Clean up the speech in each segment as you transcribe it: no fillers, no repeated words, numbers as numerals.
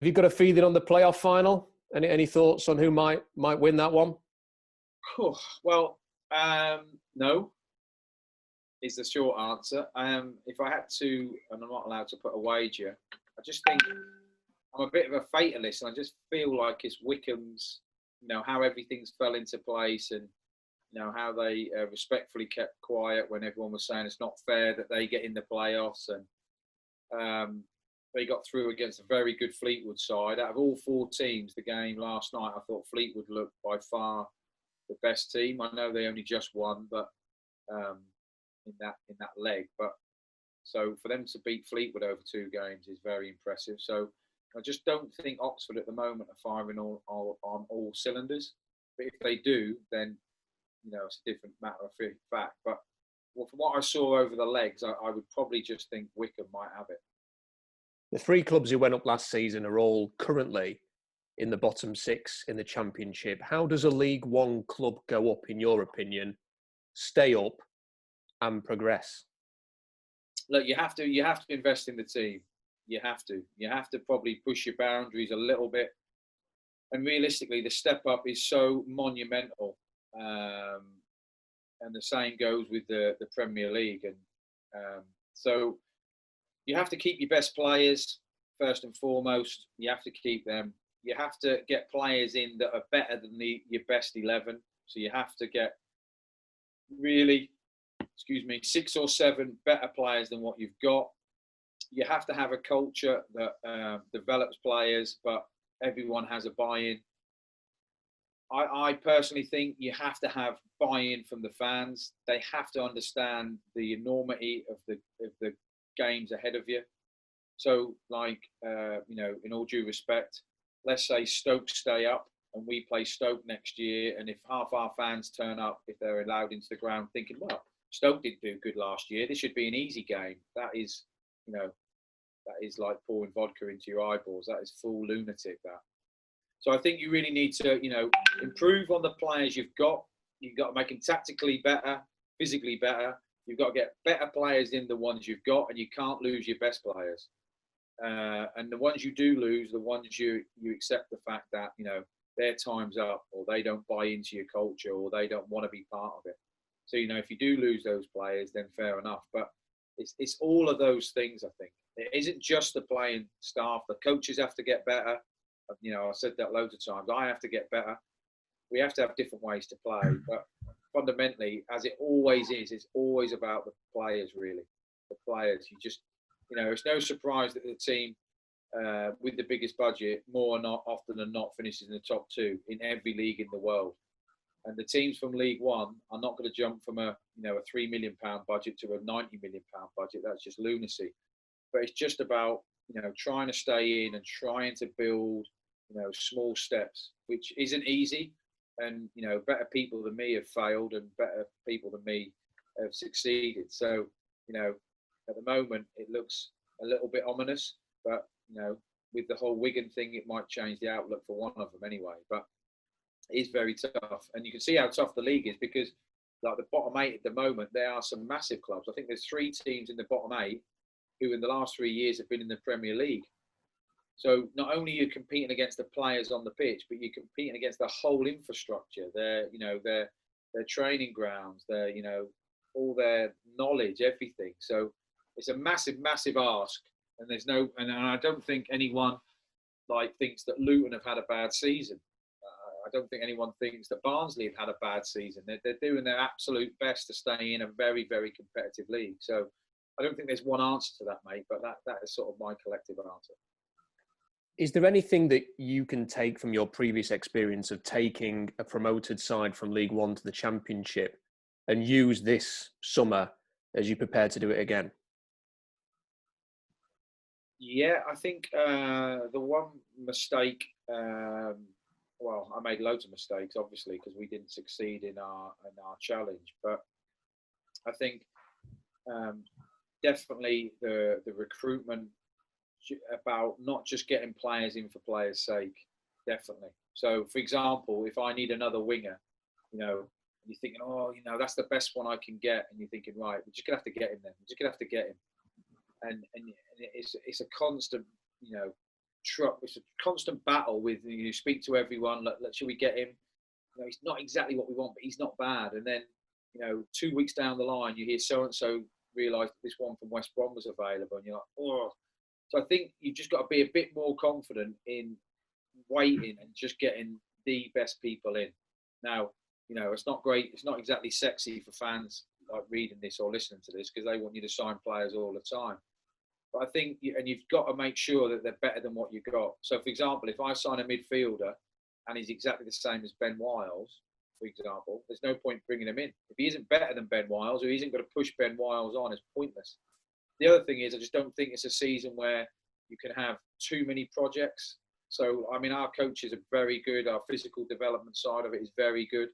Have you got a feeling on the playoff final? Any thoughts on who might win that one? Oh, well, no, is the short answer. If I had to, and I'm not allowed to put a wager, I just think I'm a bit of a fatalist, and I just feel like it's Wycombe's, how everything's fell into place, and how they respectfully kept quiet when everyone was saying it's not fair that they get in the playoffs, and they got through against a very good Fleetwood side. Out of all four teams, the game last night, I thought Fleetwood looked by far the best team. I know they only just won, but in that leg, but so for them to beat Fleetwood over two games is very impressive. So I just don't think Oxford at the moment are firing on all cylinders. But if they do, then it's a different matter of fact. But from what I saw over the legs, I would probably just think Wycombe might have it. The three clubs who went up last season are all currently in the bottom six in the Championship. How does a League One club go up, in your opinion, stay up and progress? Look, you have to invest in the team. You have to probably push your boundaries a little bit. And realistically, the step up is so monumental. And the same goes with the Premier League. And so you have to keep your best players first and foremost. You have to keep them. You have to get players in that are better than your best 11. So you have to get really, 6 or 7 better players than what you've got. You have to have a culture that develops players, but everyone has a buy-in. I personally think you have to have buy-in from the fans. They have to understand the enormity of the games ahead of you. So, in all due respect, let's say Stoke stay up and we play Stoke next year, and if half our fans turn up, if they're allowed into the ground, thinking, well, Stoke didn't do good last year, this should be an easy game. That is, that is like pouring vodka into your eyeballs. That is full lunatic, that. So I think you really need to, improve on the players you've got. You've got to make them tactically better, physically better. You've got to get better players in the ones you've got, and you can't lose your best players. And the ones you do lose, the ones you accept the fact that, their time's up, or they don't buy into your culture, or they don't want to be part of it. So, if you do lose those players, then fair enough. But it's all of those things, I think. It isn't just the playing staff. The coaches have to get better. I said that loads of times. I have to get better. We have to have different ways to play. But fundamentally, as it always is, it's always about the players, really. The players. You just, it's no surprise that the team with the biggest budget, more not often than not, finishes in the top 2 in every league in the world. And the teams from League One are not going to jump from a £3 million budget to a £90 million budget. That's just lunacy. But it's just about trying to stay in and trying to build small steps, which isn't easy. And better people than me have failed, and better people than me have succeeded. So at the moment it looks a little bit ominous, but with the whole Wigan thing, it might change the outlook for one of them anyway. But it's very tough, and you can see how tough the league is, because like the bottom 8 at the moment, there are some massive clubs. I think there's 3 teams in the bottom 8 who in the last 3 years have been in the Premier League. So not only are you competing against the players on the pitch, but you're competing against the whole infrastructure, their training grounds, their all their knowledge, everything. So it's a massive, massive ask, and and I don't think anyone thinks that Luton have had a bad season. I don't think anyone thinks that Barnsley have had a bad season. They're doing their absolute best to stay in a very, very competitive league. So I don't think there's one answer to that, mate, but that is sort of my collective answer. Is there anything that you can take from your previous experience of taking a promoted side from League One to the Championship and use this summer as you prepare to do it again? Yeah, I think the one mistake, I made loads of mistakes, obviously, because we didn't succeed in our challenge. But I think definitely the recruitment, about not just getting players in for players' sake, definitely. So, for example, if I need another winger, you're thinking, that's the best one I can get, and you're thinking, right, we're just gonna have to get him then. We're just gonna have to get him, and it's a constant, it's a constant battle with, you speak to everyone, should we get him? You know, he's not exactly what we want, but he's not bad. And then, you know, 2 weeks down the line, you hear so-and-so realise that this one from West Brom was available, and you're like, oh. So I think you've just got to be a bit more confident in waiting and just getting the best people in. Now, you know, it's not great. It's not exactly sexy for fans like reading this or listening to this, because they want you to sign players all the time. But I think, you've got to make sure that they're better than what you got. So, for example, if I sign a midfielder and he's exactly the same as Ben Wiles, for example, there's no point bringing him in. If he isn't better than Ben Wiles, or he isn't going to push Ben Wiles on, it's pointless. The other thing is, I just don't think it's a season where you can have too many projects. So, I mean, our coaches are very good. Our physical development side of it is very good.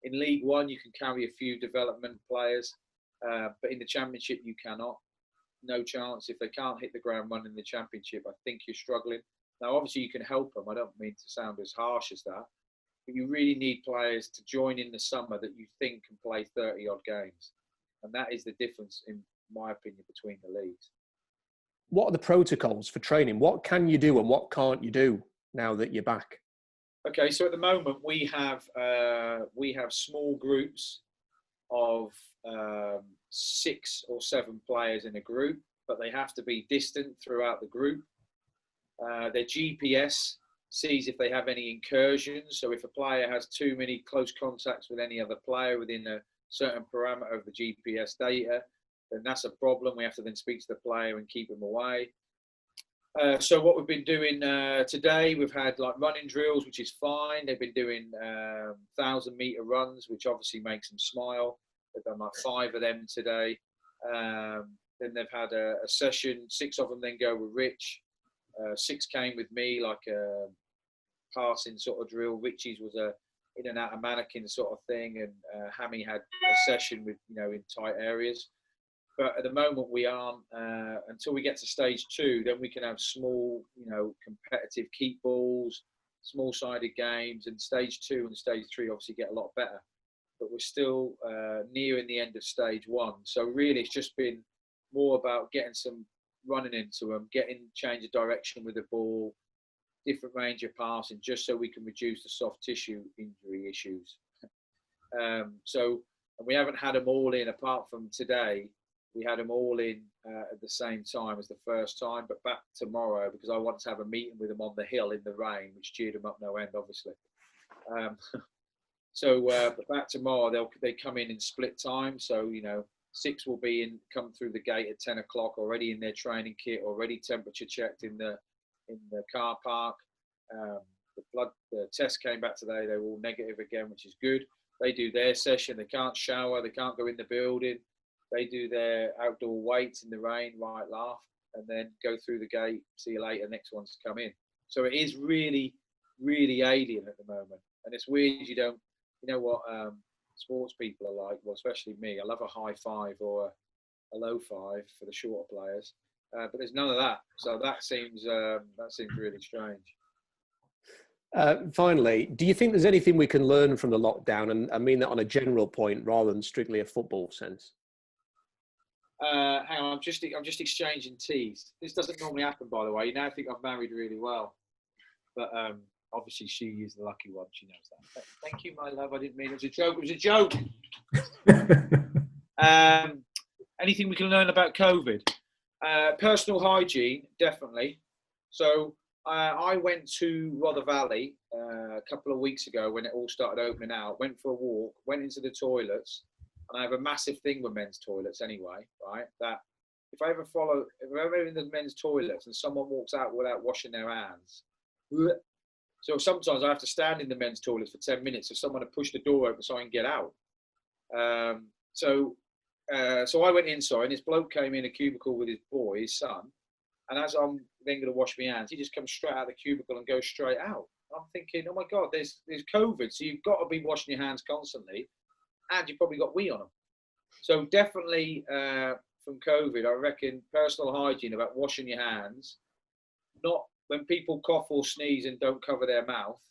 In League One, you can carry a few development players, but in the Championship, you cannot. No chance. If they can't hit the ground running in the Championship, I think you're struggling. Now, obviously, you can help them. I don't mean to sound as harsh as that, but you really need players to join in the summer that you think can play 30-odd games. And that is the difference, in my opinion, between the leagues. What are the protocols for training? What can you do and what can't you do now that you're back? Okay, so at the moment we have small groups of 6 or 7 players in a group, but they have to be distant throughout the group. Their GPS sees if they have any incursions. So if a player has too many close contacts with any other player within a certain parameter of the GPS data, then that's a problem. We have to then speak to the player and keep him away. So what we've been doing today, we've had like running drills, which is fine. They've been doing 1,000-meter runs, which obviously makes them smile. They've done like 5 of them today. Then they've had a session. 6 of them then go with Rich. 6 came with me, like a passing sort of drill. Richie's was a in and out of mannequin sort of thing, and Hammy had a session with, you know, in tight areas. But at the moment we aren't, until we get to stage 2, then we can have small, you know, competitive keep balls, small-sided games, and stage 2 and stage 3 obviously get a lot better. But we're still nearing the end of stage 1. So really it's just been more about getting some running into them, change of direction with the ball, different range of passing, just so we can reduce the soft tissue injury issues. And we haven't had them all in, apart from today. We had them all in at the same time as the first time, but back tomorrow, because I want to have a meeting with them on the hill in the rain, which cheered them up no end, obviously. But back tomorrow, they come in split time. So, you know, 6 will come through the gate at 10 o'clock, already in their training kit, already temperature checked in the car park. The test came back today. They were all negative again, which is good. They do their session. They can't shower. They can't go in the building. They do their outdoor weights in the rain, right, laugh, and then go through the gate. See you later. Next one's come in. So it is really, really alien at the moment. And it's weird. You know what sports people are like. Well, especially me. I love a high 5 or a low 5 for the shorter players. But there's none of that. So that seems really strange. Finally, do you think there's anything we can learn from the lockdown? And I mean that on a general point rather than strictly a football sense. Hang on, I'm just exchanging teas. This doesn't normally happen, by the way. You now think I've married really well, but obviously she is the lucky one. She knows that. Thank you, my love. I didn't mean it was a joke. It was a joke. Anything we can learn about COVID? Personal hygiene, definitely. So I went to Rother Valley a couple of weweeks ago when it all started opening out. Went for a walk, went into the toilets. And I have a massive thing with men's toilets anyway, right? That if I ever in the men's toilets and someone walks out without washing their hands, so sometimes I have to stand in the men's toilets for 10 minutes for someone to push the door open so I can get out. So I went inside, and this bloke came in a cubicle with his son, and as I'm then going to wash my hands, he just comes straight out of the cubicle and goes straight out. I'm thinking, oh my God, there's COVID, so you've got to be washing your hands constantly. And you've probably got wee on them. So definitely from COVID, I reckon personal hygiene, about washing your hands, not when people cough or sneeze and don't cover their mouth,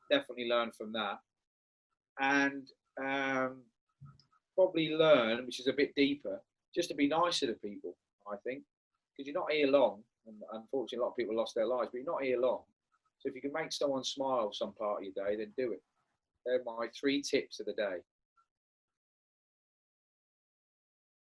definitely learn from that. And probably learn, which is a bit deeper, just to be nicer to people, I think, because you're not here long. And unfortunately, a lot of people lost their lives, but you're not here long. So if you can make someone smile some part of your day, then do it. They're my 3 tips of the day.